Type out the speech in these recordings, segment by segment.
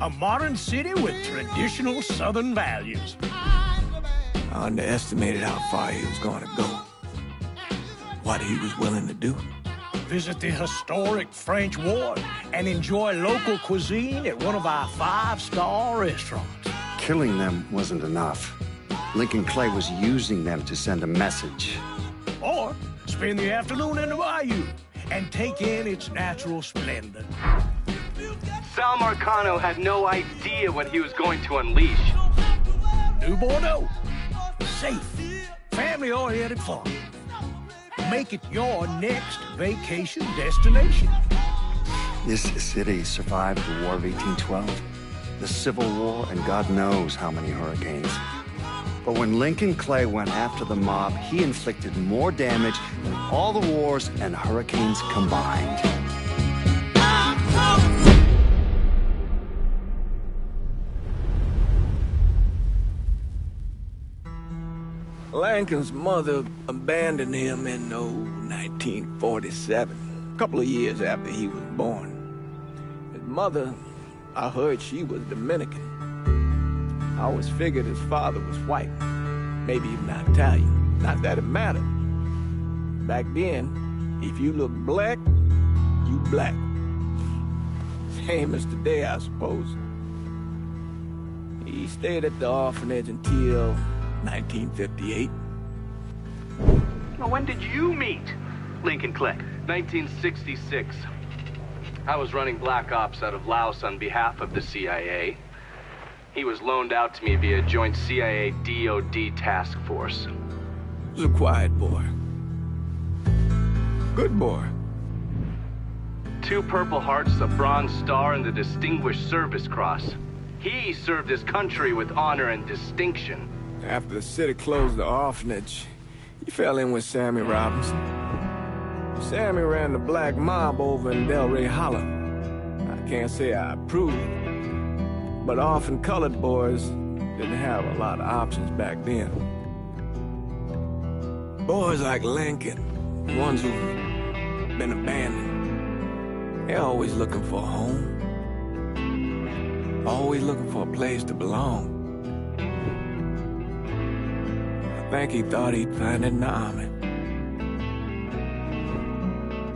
A modern city with traditional Southern values. I underestimated how far he was going to go. What he was willing to do. Visit the historic French Ward and enjoy local cuisine at one of our 5-star restaurants. Killing them wasn't enough. Lincoln Clay was using them to send a message. Or spend the afternoon in the bayou and take in its natural splendor. Sal Marcano had no idea what he was going to unleash. New Bordeaux. Safe, family-oriented fun. Make it your next vacation destination. This city survived the War of 1812, the Civil War, and God knows how many hurricanes. But when Lincoln Clay went after the mob, he inflicted more damage than all the wars and hurricanes combined. Lincoln's mother abandoned him in 1947, a couple of years after he was born. His mother, I heard she was Dominican. I always figured his father was white, maybe even Italian. Not that it mattered. Back then, if you look black, you black. Same as today, I suppose. He stayed at the orphanage until 1958. Well, when did you meet Lincoln Clay? 1966. I was running Black Ops out of Laos on behalf of the CIA. He was loaned out to me via joint CIA-DOD task force. He was a quiet boy. Good boy. 2 Purple Hearts, a Bronze Star, and the Distinguished Service Cross. He served his country with honor and distinction. After the city closed the orphanage, he fell in with Sammy Robinson. Sammy ran the black mob over in Delray Hollow. I can't say I approve, but orphan colored boys didn't have a lot of options back then. Boys like Lincoln, the ones who've been abandoned, they're always looking for a home. Always looking for a place to belong. I think he thought he'd find it in the army.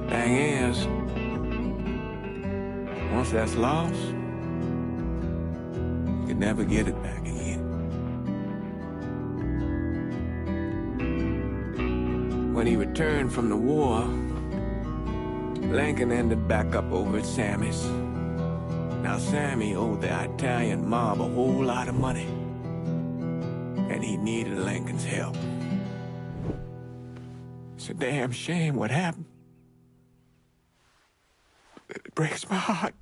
Thing is, once that's lost, you can never get it back again. When he returned from the war, Lincoln ended back up over at Sammy's. Now Sammy owed the Italian mob a whole lot of money, and he needed Lincoln's help. It's a damn shame what happened. It breaks my heart.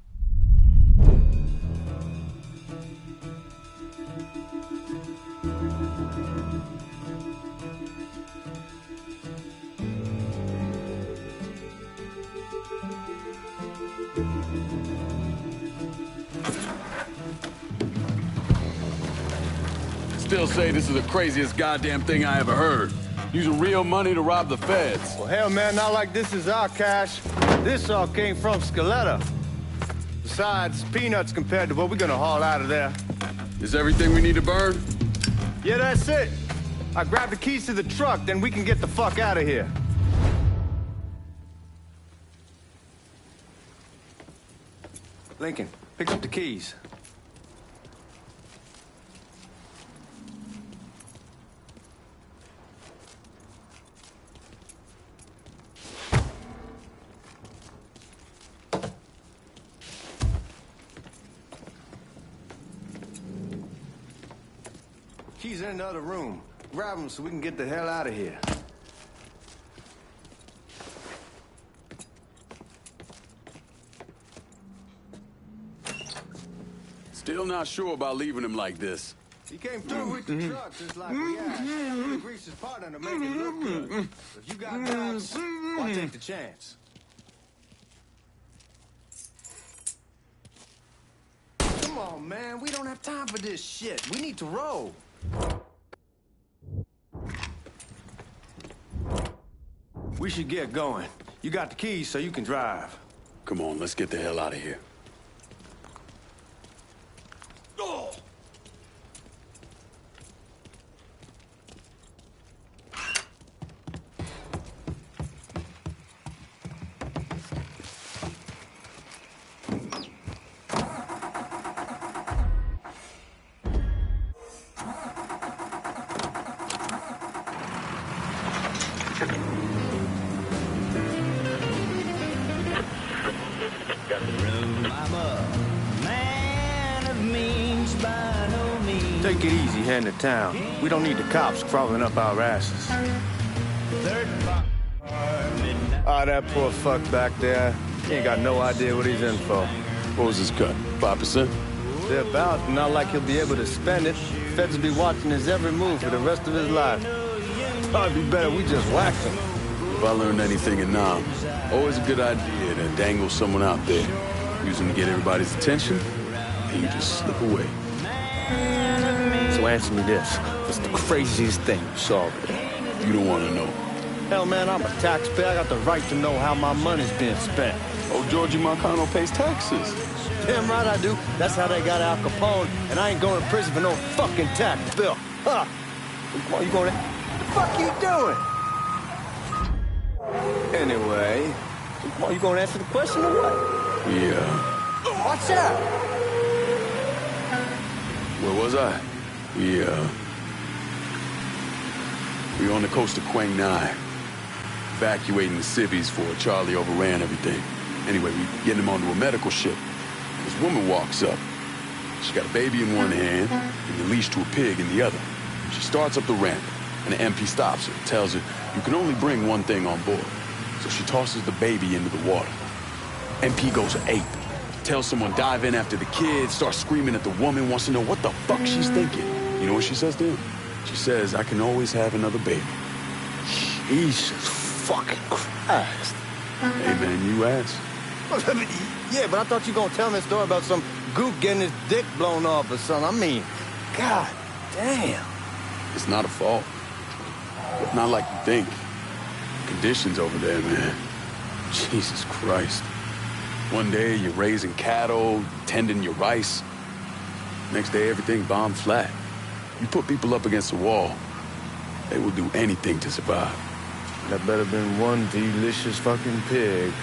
Still say this is the craziest goddamn thing I ever heard. Using real money to rob the feds. Well, hell, man, not like this is our cash. This all came from Scaletta. Besides, peanuts compared to what we're gonna haul out of there. Is everything we need to burn? Yeah, that's it. I grab the keys to the truck, then we can get the fuck out of here. Lincoln, pick up the keys. Keys in another room. Grab them so we can get the hell out of here. Still not sure about leaving him like this. He came through with the truck just like we asked. He greased his partner to make it look good. If you got doubts, why take the chance? Come on, man. We don't have time for this shit. We need to roll. We should get going. You got the keys so you can drive. Come on, let's get the hell out of here. Take it easy heading to town. We don't need the cops crawling up our asses. Ah, that poor fuck back there. He ain't got no idea what he's in for. What was his cut? 5%? They're about, not like he'll be able to spend it. Feds will be watching his every move for the rest of his life. Probably be better we just whacked him. If I learned anything in Nam, always a good idea to dangle someone out there. Use them to get everybody's attention, and you just slip away. So answer me this. What's the craziest thing you saw over there? You don't want to know. Hell, man, I'm a taxpayer. I got the right to know how my money's being spent. Oh, Georgie Marcano pays taxes. Damn right I do. That's how they got Al Capone, and I ain't going to prison for no fucking tax bill. Huh? You going to... What the fuck you doing? Anyway, you going to answer the question or what? Yeah. What's up? Where was I? We on the coast of Quang Nai, evacuating the civvies before Charlie overran everything. Anyway, we getting him onto a medical ship. This woman walks up. She got a baby in one hand and the leash to a pig in the other. She starts up the ramp, and the MP stops her, tells her, you can only bring one thing on board. So she tosses the baby into the water. MP goes ape. Tells someone dive in after the kid, starts screaming at the woman, wants to know what the fuck she's thinking. You know what she says to him? She says, I can always have another baby. Jesus fucking Christ. Hey, man, you asked. Yeah, but I thought you were gonna tell me a story about some gook getting his dick blown off or something. I mean, god damn. It's not a fault. Not like you think. Conditions over there, man. Jesus Christ. One day you're raising cattle, tending your rice. Next day everything bombed flat. You put people up against the wall, they will do anything to survive. That better been one delicious fucking pig.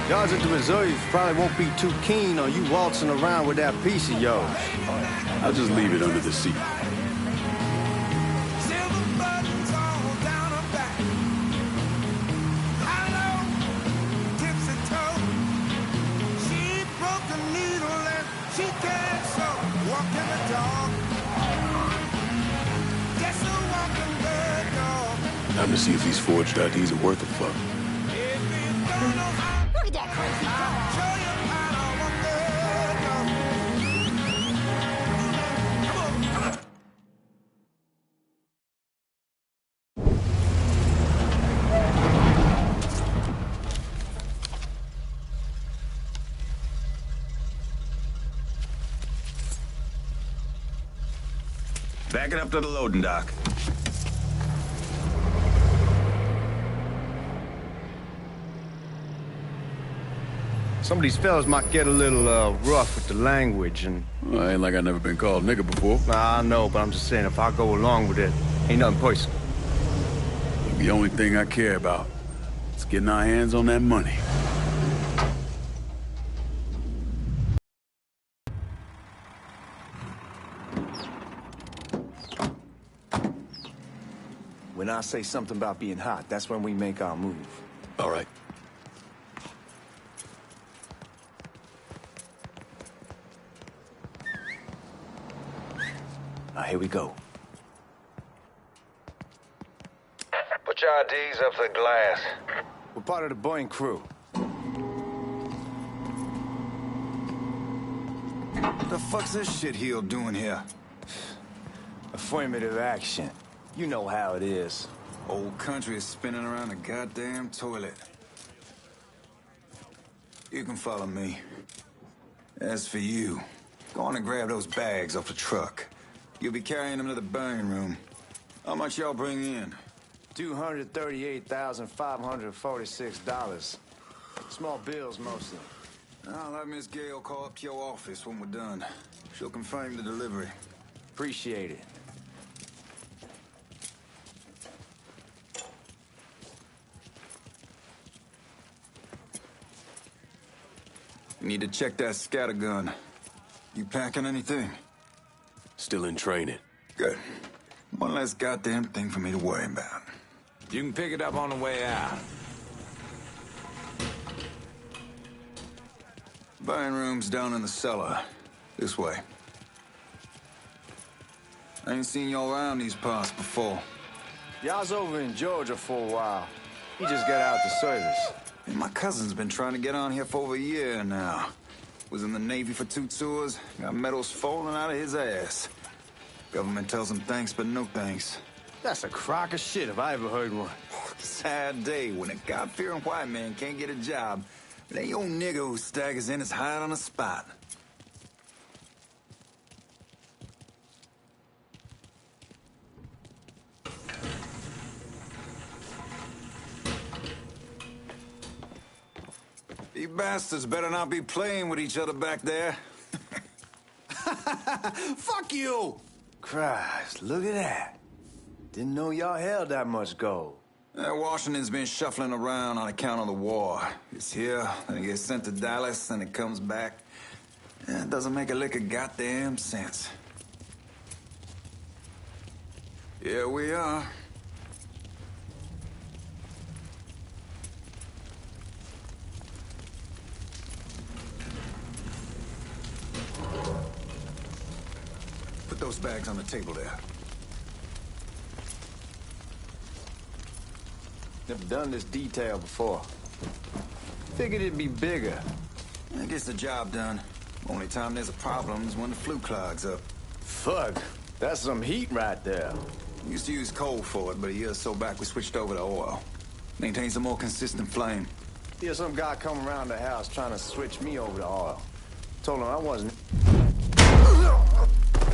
Guys at the reserve probably won't be too keen on you waltzing around with that piece of yours. I'll just leave it under the seat. Time to see if these forged IDs are worth a fuck. Look at that crazy Back it up to the loading dock. Some of these fellas might get a little rough with the language and... Well, ain't like I never been called nigga before. Nah, I know, but I'm just saying if I go along with it, ain't nothing personal. The only thing I care about is getting our hands on that money. When I say something about being hot, that's when we make our move. All right. Now, here we go. Put HIDs up to the glass. We're part of the Boeing crew. What the fuck's this shitheel doing here? Affirmative action. You know how it is. Old country is spinning around the goddamn toilet. You can follow me. As for you, go on and grab those bags off the truck. You'll be carrying them to the burning room. How much y'all bring in? $238,546. Small bills mostly. I'll let Miss Gale call up to your office when we're done. She'll confirm the delivery. Appreciate it. You need to check that scattergun. You packing anything? Still in training. Good. One less goddamn thing for me to worry about. You can pick it up on the way out. Burning room's down in the cellar. This way. I ain't seen y'all around these parts before. Y'all's over in Georgia for a while. He just got out the service. And my cousin's been trying to get on here for over a year now. Was in the Navy for 2 tours, got medals falling out of his ass. Government tells him thanks, but no thanks. That's a crock of shit if I ever heard one. Sad day when a God-fearing white man can't get a job. But ain't old nigga who staggers in is hired on the spot. You bastards better not be playing with each other back there. Fuck you! Christ, look at that. Didn't know y'all held that much gold. Washington's been shuffling around on account of the war. It's here, then it gets sent to Dallas, then it comes back. It doesn't make a lick of goddamn sense. Here we are. Put those bags on the table there. Never done this detail before. Figured it'd be bigger. It gets the job done. Only time there's a problem is when the flue clogs up. Fuck, that's some heat right there. We used to use coal for it, but a year or so back we switched over to oil. Maintains a more consistent flame. Here's some guy come around the house trying to switch me over to oil. Told him I wasn't.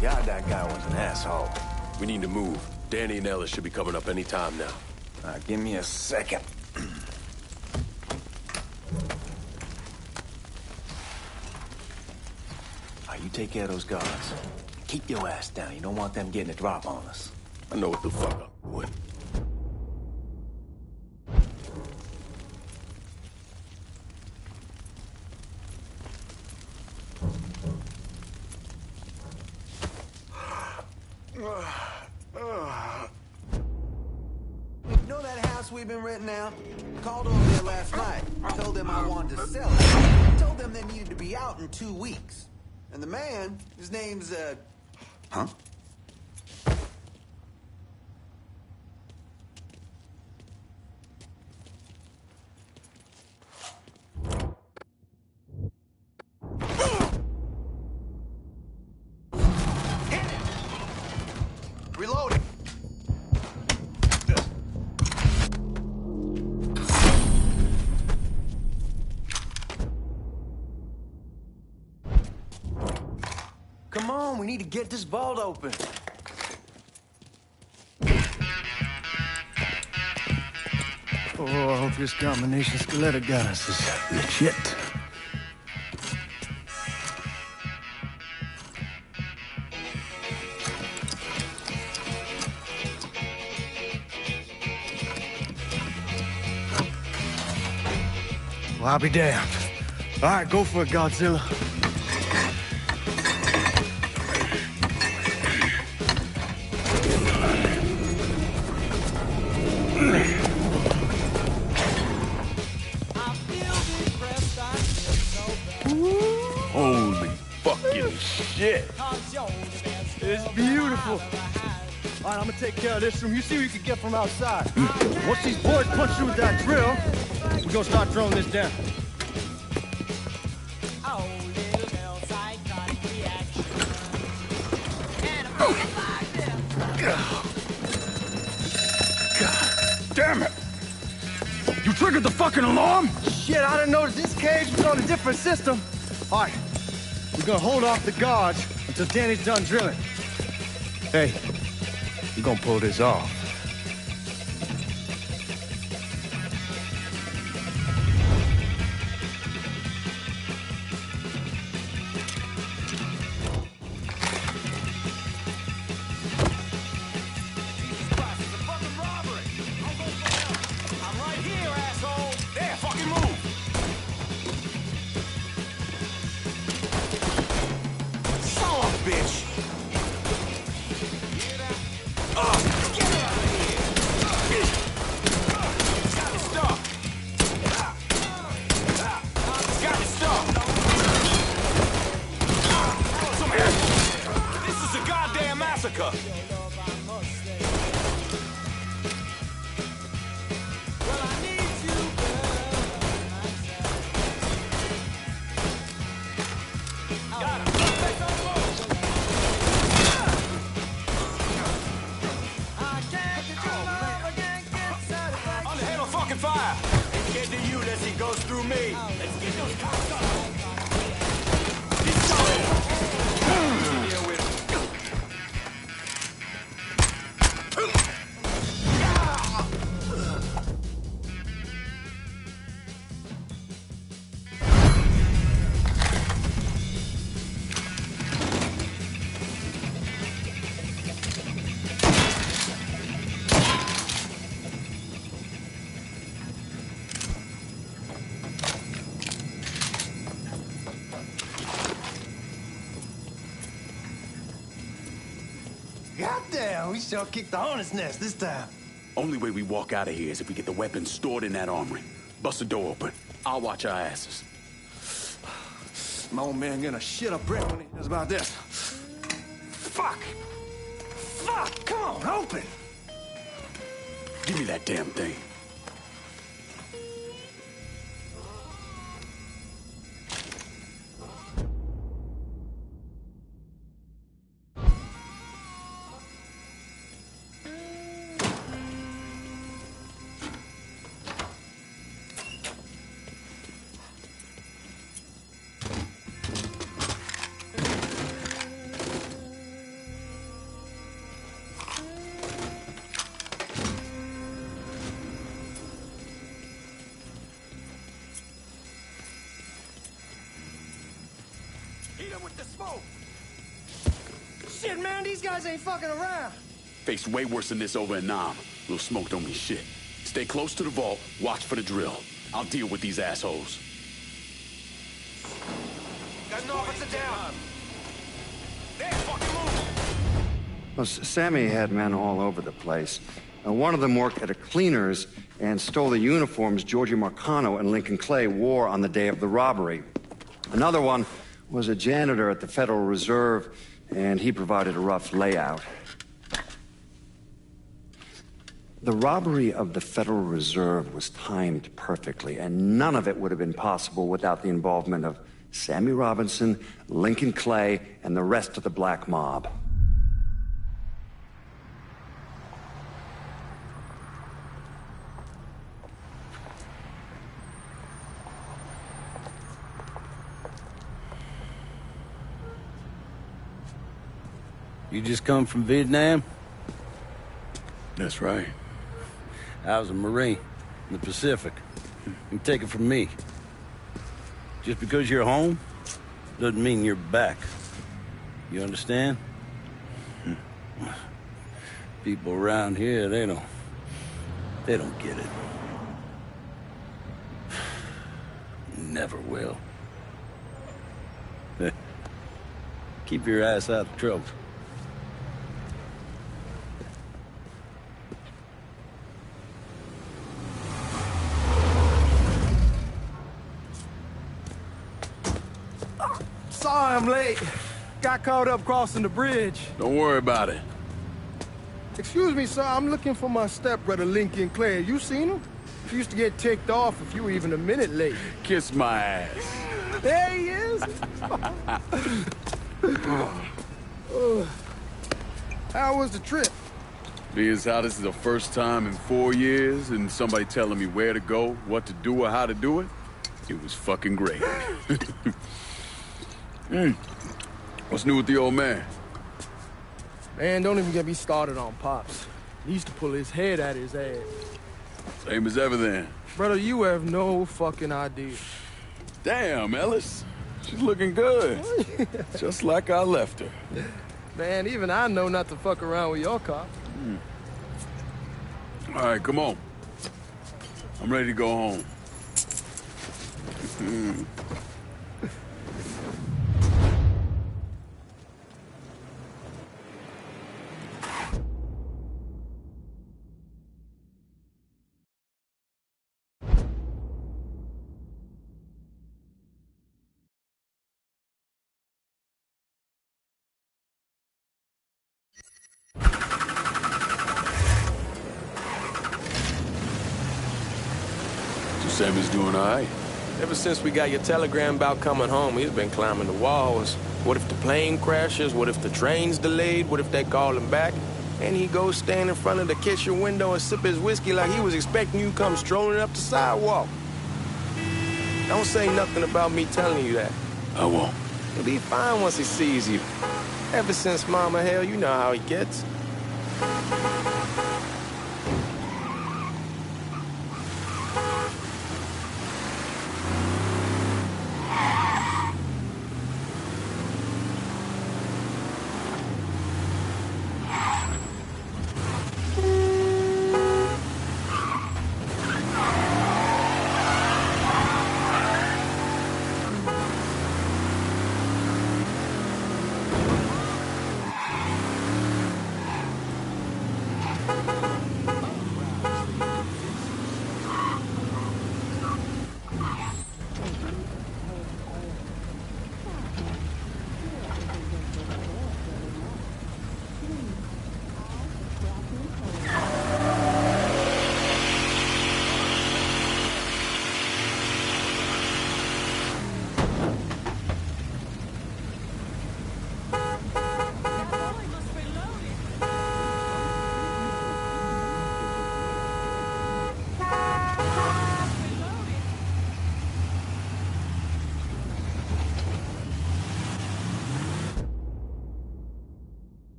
God, that guy was an asshole. We need to move. Danny and Ellis should be coming up any time now. Give me a second. You take care of those guards. Keep your ass down. You don't want them getting a drop on us. I know what the fuck I'm doing. You know that house we've been renting out? Called over there last night. Told them I wanted to sell it. Told them they needed to be out in 2 weeks. And the man, his name's, Huh? Reloading. Come on, we need to get this vault open. Oh, I hope this combination skeleton got us is legit. Well, I'll be damned. All right, go for it, Godzilla. Holy fucking shit. It's beautiful. All right, I'm gonna take care of this room. You see what you can get from outside. Once these boys punch through with that drill, we're gonna start throwing this down. God damn it! You triggered the fucking alarm? Shit, I didn't notice this cage was on a different system. All right, we're gonna hold off the guards until Danny's done drilling. Hey, we're gonna pull this off. Goddamn, we sure kicked the hornet's nest this time. Only way we walk out of here is if we get the weapons stored in that armory. Bust the door open. I'll watch our asses. My old man gonna shit a brick when he hears about this. Fuck! Fuck! Come on, open! Give me that damn thing. Shit, man, these guys ain't fucking around. Faced way worse than this over in Nam. Little smoke don't mean shit. Stay close to the vault, watch for the drill. I'll deal with these assholes. Got an officer down. There, fucking move. Well, Sammy had men all over the place. One of them worked at a cleaner's and stole the uniforms Georgie Marcano and Lincoln Clay wore on the day of the robbery. Another one was a janitor at the Federal Reserve, and he provided a rough layout. The robbery of the Federal Reserve was timed perfectly, and none of it would have been possible without the involvement of Sammy Robinson, Lincoln Clay, and the rest of the black mob. You just come from Vietnam? That's right. I was a Marine in the Pacific. You take it from me. Just because you're home doesn't mean you're back. You understand? People around here, they don't get it. Never will. Keep your ass out of trouble. Sorry I'm late. Got caught up crossing the bridge. Don't worry about it. Excuse me, sir. I'm looking for my stepbrother, Lincoln Clay. You seen him? He used to get ticked off if you were even a minute late. Kiss my ass. There he is. How was the trip? Being as how this is the first time in 4 years and somebody telling me where to go, what to do, or how to do it, it was fucking great. What's new with the old man? Man, don't even get me started on Pops. He used to pull his head out his ass. Same as ever then. Brother, you have no fucking idea. Damn, Ellis. She's looking good. Just like I left her. Man, even I know not to fuck around with your car. All right, come on. I'm ready to go home. Sammy's doing all right. Ever since we got your telegram about coming home, he's been climbing the walls. What if the plane crashes? What if the train's delayed? What if they call him back? And he goes stand in front of the kitchen window and sip his whiskey like he was expecting you to come strolling up the sidewalk. Don't say nothing about me telling you that. I won't. He'll be fine once he sees you. Ever since Mama, hell, you know how he gets.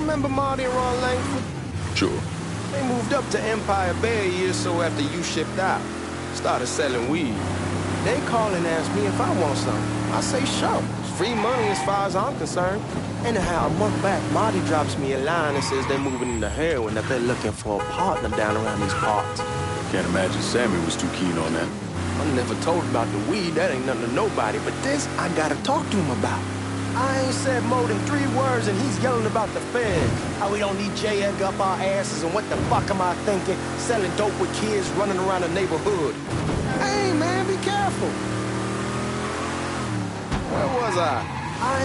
Remember Marty and Ron Langford? Sure. They moved up to Empire Bay a year or so after you shipped out. Started selling weed. They call and ask me if I want some. I say sure. It's free money as far as I'm concerned. Anyhow, a month back, Marty drops me a line and says they're moving into heroin, that they're looking for a partner down around these parts. Can't imagine Sammy was too keen on that. I never told about the weed, that ain't nothing to nobody, but this I gotta talk to him about. I ain't said more than 3 words and he's yelling about the feds. How we don't need J-Egg up our asses and what the fuck am I thinking? Selling dope with kids running around the neighborhood. Hey man, be careful. Where was I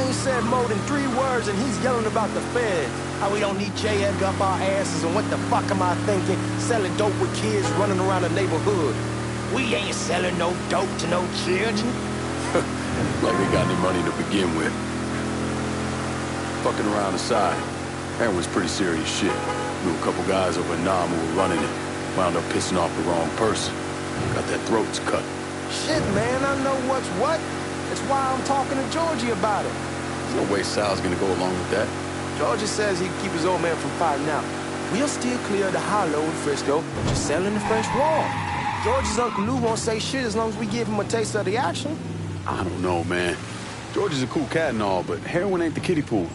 ain't said more than 3 words and he's yelling about the feds. How we don't need J-Egg up our asses and what the fuck am I thinking? Selling dope with kids running around the neighborhood. We ain't selling no dope to no children. Like they got any money to begin with. Fucking around aside, heroin's pretty serious shit. Knew a couple guys over in Nam who were running it. Wound up pissing off the wrong person. Got their throats cut. Shit, man, I know what's what. That's why I'm talking to Georgie about it. There's no way Sal's gonna go along with that. Georgie says he can keep his old man from fighting out. We'll still clear the hollow in Frisco, just selling the French wall. Georgie's Uncle Lou won't say shit as long as we give him a taste of the action. I don't know, man. George is a cool cat and all, but heroin ain't the kiddie pool.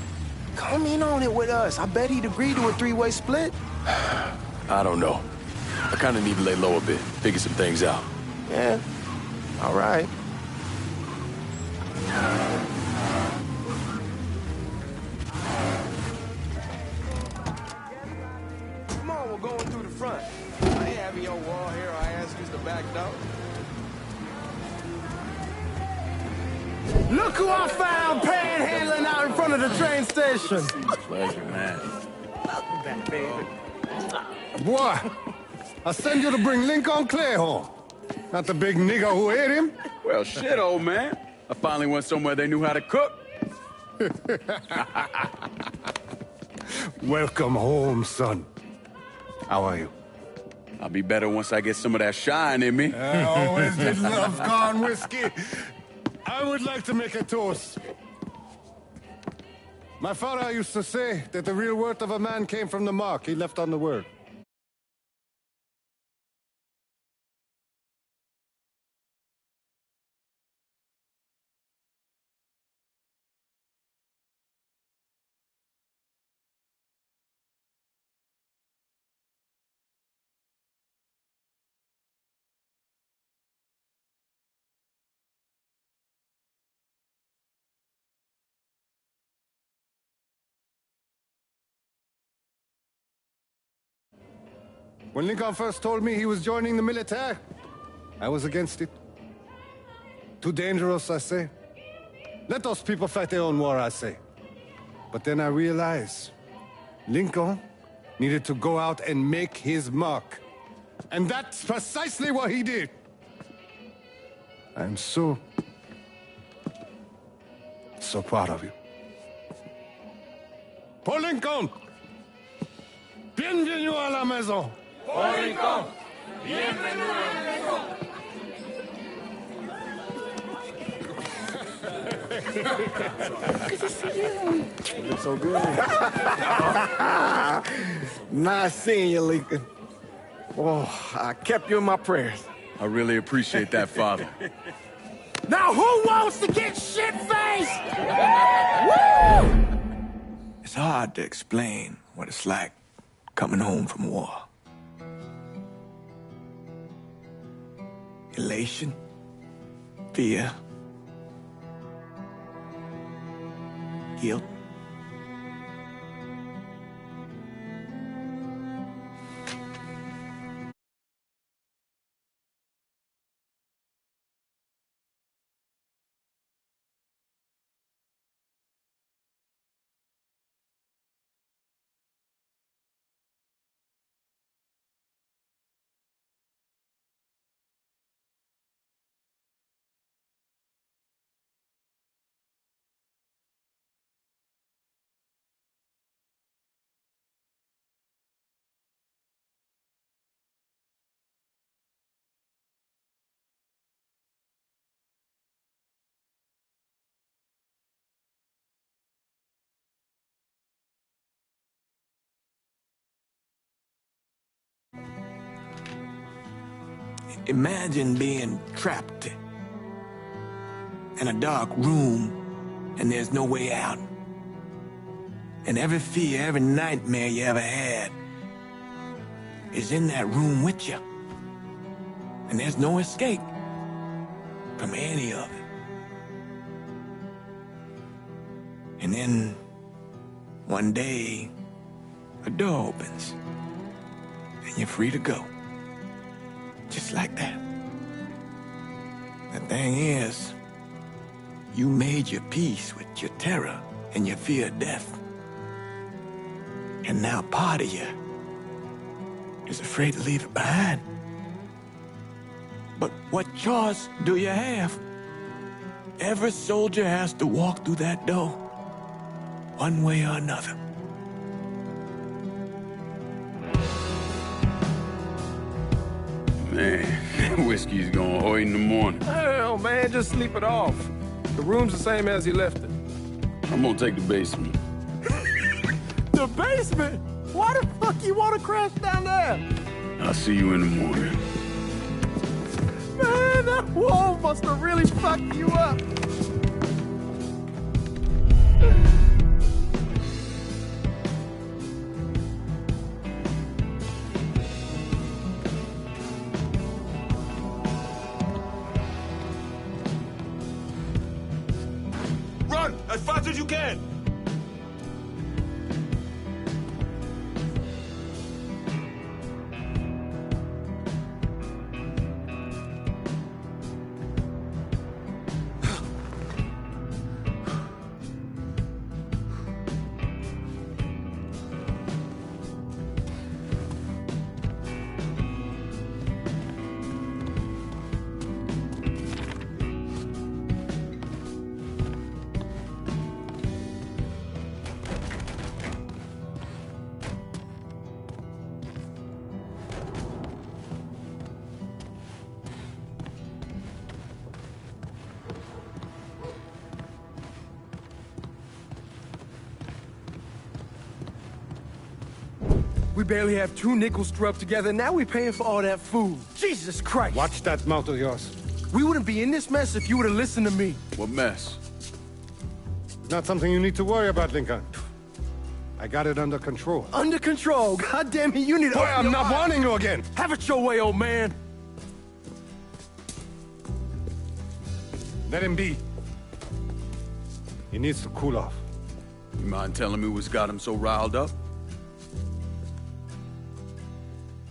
Come in on it with us. I bet he'd agree to a 3-way split. I don't know. I kind of need to lay low a bit, figure some things out. Yeah, all right. Come on, we're going through the front. I ain't having your wall here. I ask you the back door. Look who I found panhandling out in front of the train station. Pleasure, man. Welcome back, baby. Boy, I send you to bring Lincoln Clay home. Not the big nigger who ate him. Well, shit, old man. I finally went somewhere they knew how to cook. Welcome home, son. How are you? I'll be better once I get some of that shine in me. I always did love corn whiskey. I would like to make a toast. My father used to say that the real worth of a man came from the mark he left on the world. When Lincoln first told me he was joining the military, I was against it. Too dangerous, I say. Let those people fight their own war, I say. But then I realized Lincoln needed to go out and make his mark. And that's precisely what he did. I'm so proud of you. Paul Lincoln! Bienvenue à la maison! Paul Lincoln! Bienvenue à la maison! Good to see you. You look so good. Nice seeing you, Lincoln. Oh, I kept you in my prayers. I really appreciate that, Father. Now who wants to get shit-faced? Woo! It's hard to explain what it's like coming home from war. Elation, fear, guilt. Imagine being trapped in a dark room and there's no way out. And every fear, every nightmare you ever had is in that room with you. And there's no escape from any of it. And then one day, a door opens and you're free to go. Just like that. The thing is, you made your peace with your terror and your fear of death. And now part of you is afraid to leave it behind. But what choice do you have? Every soldier has to walk through that door, one way or another. Man, whiskey's gonna hoy in the morning. Hell, man, just sleep it off. The room's the same as you left it. I'm gonna take the basement. The basement? Why the fuck you want to crash down there? I'll see you in the morning. Man, that wall must have really fucked you up. Run as fast as you can! We barely have 2 nickels to rub together, now we're paying for all that food. Jesus Christ! Watch that mouth of yours. We wouldn't be in this mess if you would have listened to me. What mess? It's not something you need to worry about, Lincoln. I got it under control. Under control? God damn it, you need to... Boy, I'm not warning you again! Have it your way, old man! Let him be. He needs to cool off. You mind telling me what's got him so riled up?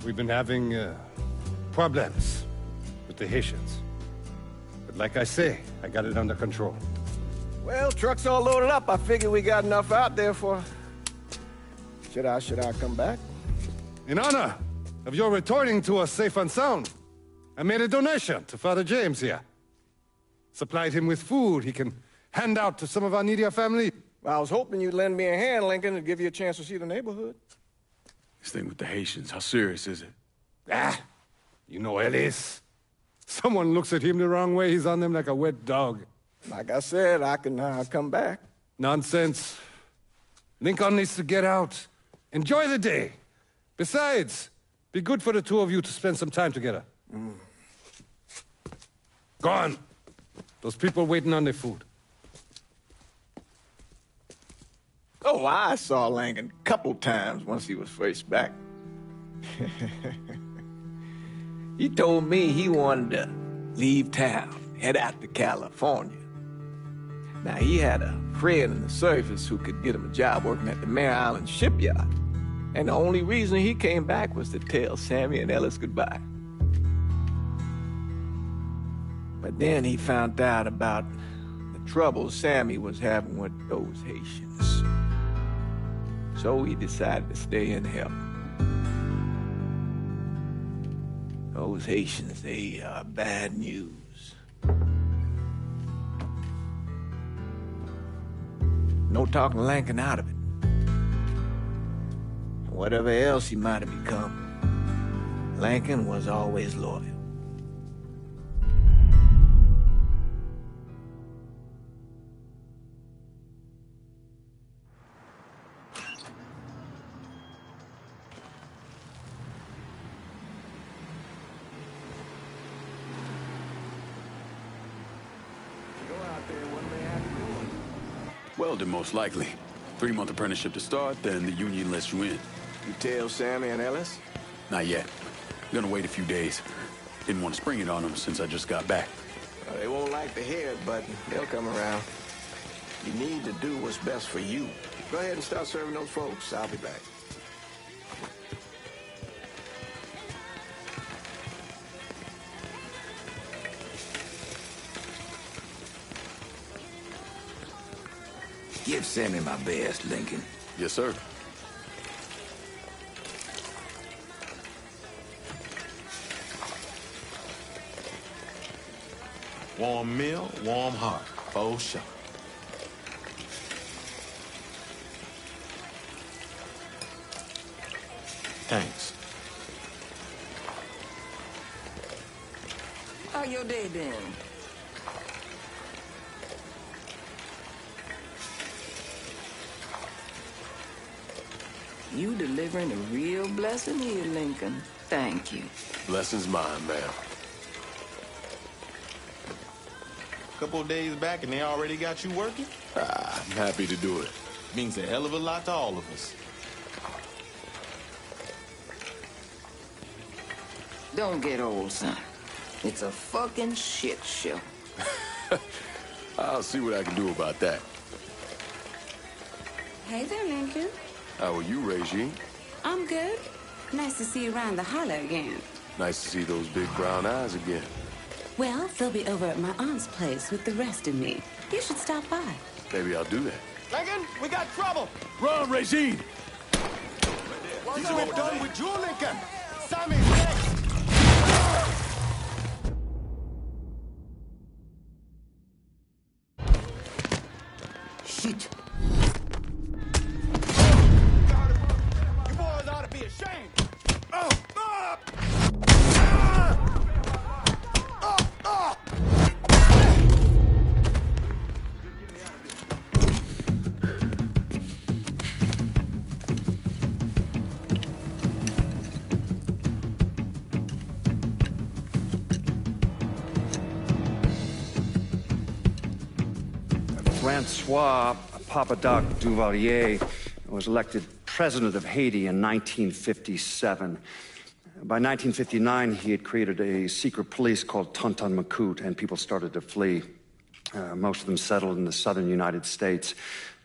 We've been having problems with the Haitians. But like I say, I got it under control. Well, truck's all loaded up. I figure we got enough out there for... Should I come back? In honor of your returning to us safe and sound, I made a donation to Father James here. Supplied him with food he can hand out to some of our needier family. Well, I was hoping you'd lend me a hand, Lincoln, and give you a chance to see the neighborhood. This thing with the Haitians, how serious is it? You know Ellis. Someone looks at him the wrong way, he's on them like a wet dog. Like I said, I can come back. Nonsense. Lincoln needs to get out. Enjoy the day. Besides, be good for the two of you to spend some time together. Go on. Those people waiting on their food. Oh, I saw Lincoln a couple times once he was first back. He told me he wanted to leave town, head out to California. Now, he had a friend in the service who could get him a job working at the Mare Island shipyard. And the only reason he came back was to tell Sammy and Ellis goodbye. But then he found out about the trouble Sammy was having with those Haitians. So he decided to stay and help. Those Haitians, they are bad news. No talking Lincoln out of it. Whatever else he might have become, Lincoln was always loyal. Welding, most likely. 3-month apprenticeship to start, then the union lets you in. You tell Sammy and Ellis? Not yet. Gonna wait a few days. Didn't want to spring it on them since I just got back. They won't like to hear it, but they'll come around. You need to do what's best for you. Go ahead and start serving those folks. I'll be back. Give Sammy my best, Lincoln. Yes, sir. Warm meal, warm heart. Oh, sure. Thanks. How your day been? You delivering a real blessing here, Lincoln. Thank you. Blessing's mine, ma'am. Couple of days back and they already got you working? I'm happy to do it. Means a hell of a lot to all of us. Don't get old, son. It's a fucking shit show. I'll see what I can do about that. Hey there, Lincoln. How are you, Regine? I'm good. Nice to see you around the holler again. Nice to see those big brown eyes again. Well, they'll be over at my aunt's place with the rest of me. You should stop by. Maybe I'll do that. Lincoln, we got trouble! Run, Regine! What's been done with you, Lincoln? Sammy's next! Shit! You boys ought to be ashamed! Francois Papa Duvalier was elected president of Haiti in 1957. By 1959, he had created a secret police called Tonton Macoute, and people started to flee. Most of them settled in the southern United States.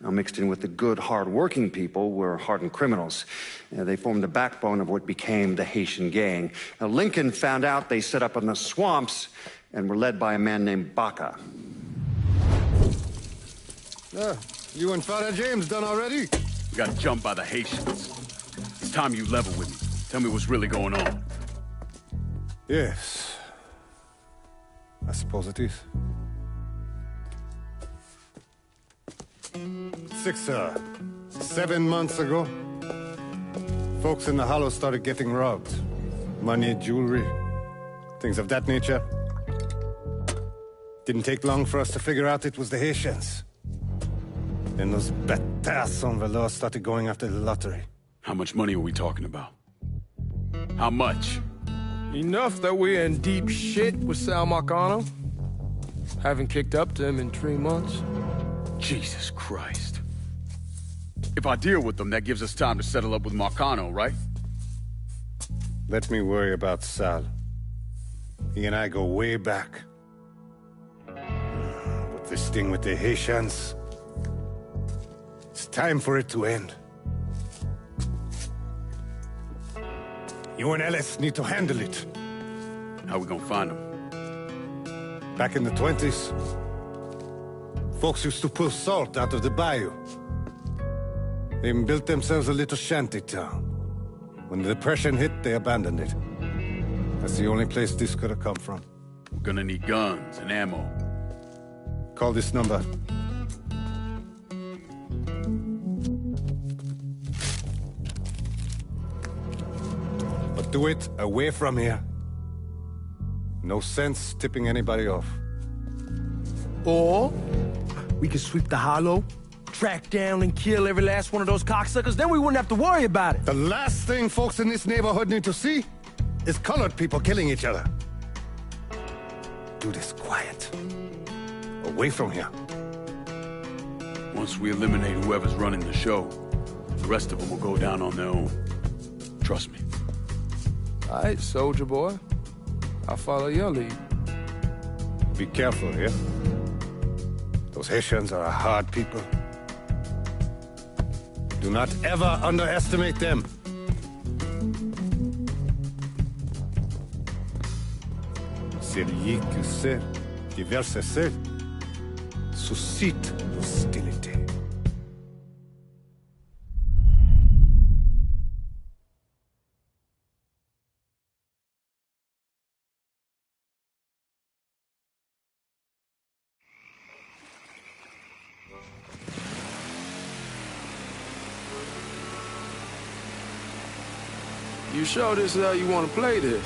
Now, mixed in with the good, hard-working people were hardened criminals. They formed the backbone of what became the Haitian gang. Now, Lincoln found out they set up in the swamps and were led by a man named Baca. You and Father James done already? We got jumped by the Haitians. It's time you level with me. Tell me what's really going on. Yes. I suppose it is. 7 months ago, folks in the Hollow started getting robbed. Money, jewelry, things of that nature. Didn't take long for us to figure out it was the Haitians. Then those bâtards on velours started going after the lottery. How much money are we talking about? How much? Enough that we're in deep shit with Sal Marcano. Haven't kicked up to him in 3 months. Jesus Christ. If I deal with them, that gives us time to settle up with Marcano, right? Let me worry about Sal. He and I go way back. But this thing with the Haitians, it's time for it to end. You and Ellis need to handle it. How we gonna find them? Back in the 20s, folks used to pull salt out of the bayou. They even built themselves a little shanty town. When the Depression hit, they abandoned it. That's the only place this could have come from. We're gonna need guns and ammo. Call this number. But do it away from here. No sense tipping anybody off. Or we could sweep the Hollow, track down and kill every last one of those cocksuckers, then we wouldn't have to worry about it. The last thing folks in this neighborhood need to see is colored people killing each other. Do this quiet. Away from here. Once we eliminate whoever's running the show, the rest of them will go down on their own. Trust me. All right, soldier boy. I'll follow your lead. Be careful, yeah? Those Haitians are a hard people. Do not ever underestimate them. Celui qui sait qui verse sel suscite l'hostilité. You sure this is how you want to play this?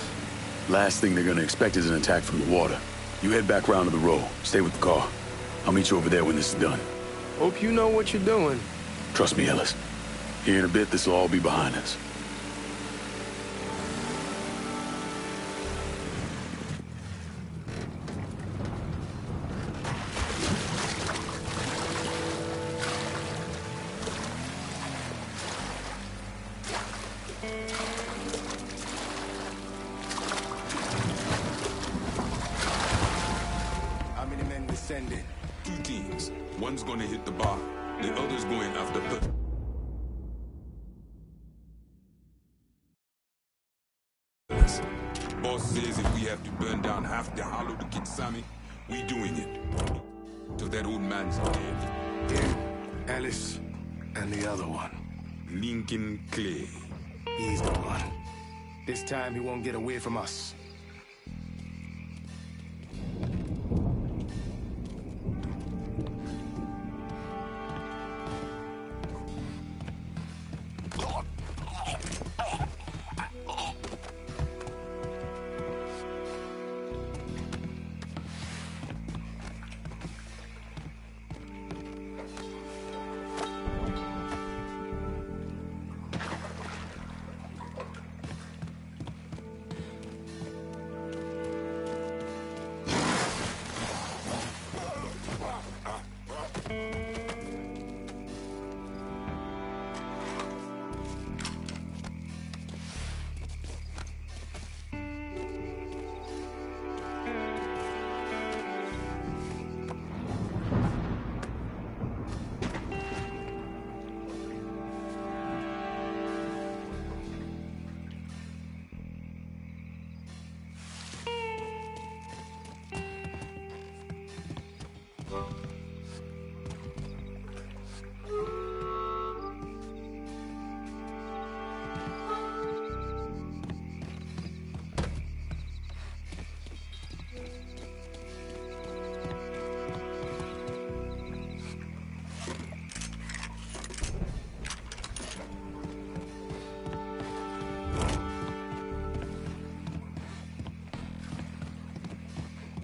Last thing they're gonna expect is an attack from the water. You head back round to the row. Stay with the car. I'll meet you over there when this is done. Hope you know what you're doing. Trust me, Ellis. Here in a bit, this will all be behind us. Sending 2 teams. One's gonna hit the bar, the other's going after the... Boss says if we have to burn down half the Hollow to get Sammy, we doing it. Till that old man's dead. Him, Ellis, and the other one. Lincoln Clay. He's the one. This time he won't get away from us.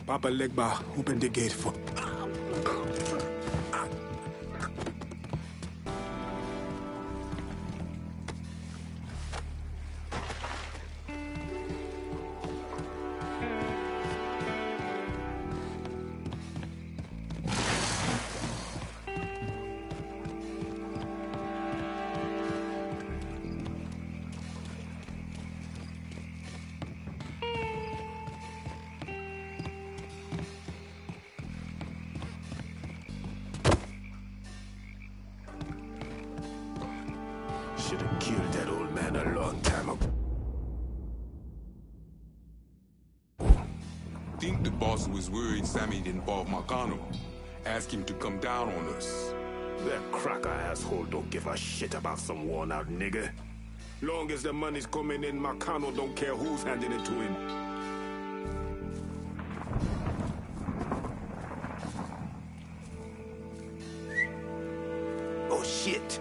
Papa Legba, open the gate for... Should have killed that old man a long time ago. Think the boss was worried Sammy'd involve Marcano. Ask him to come down on us. That cracker asshole don't give a shit about some worn-out nigga. Long as the money's coming in, Marcano don't care who's handing it to him. Oh, shit.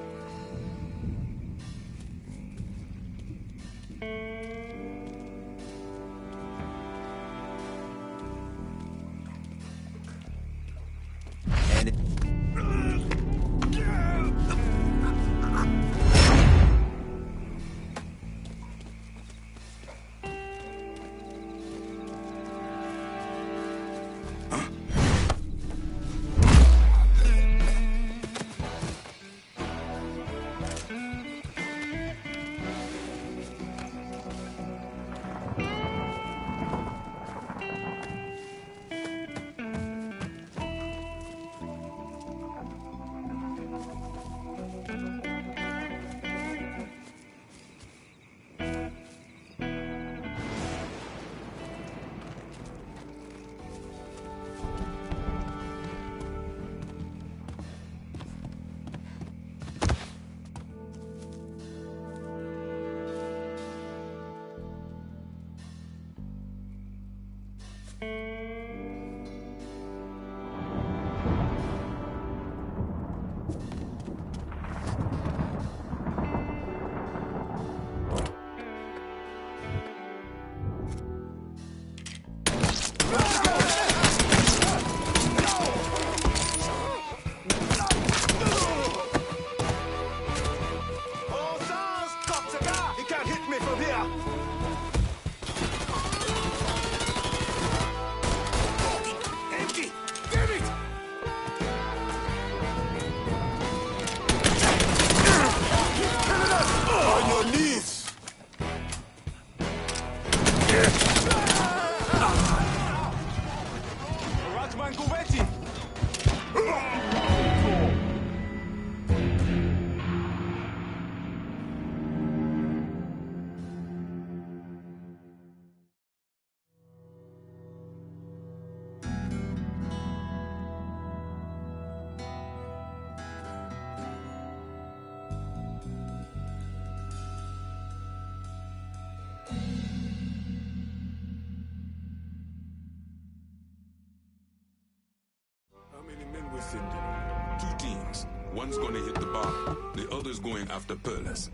Two teams. One's gonna hit the bar. The other's going after Perlas.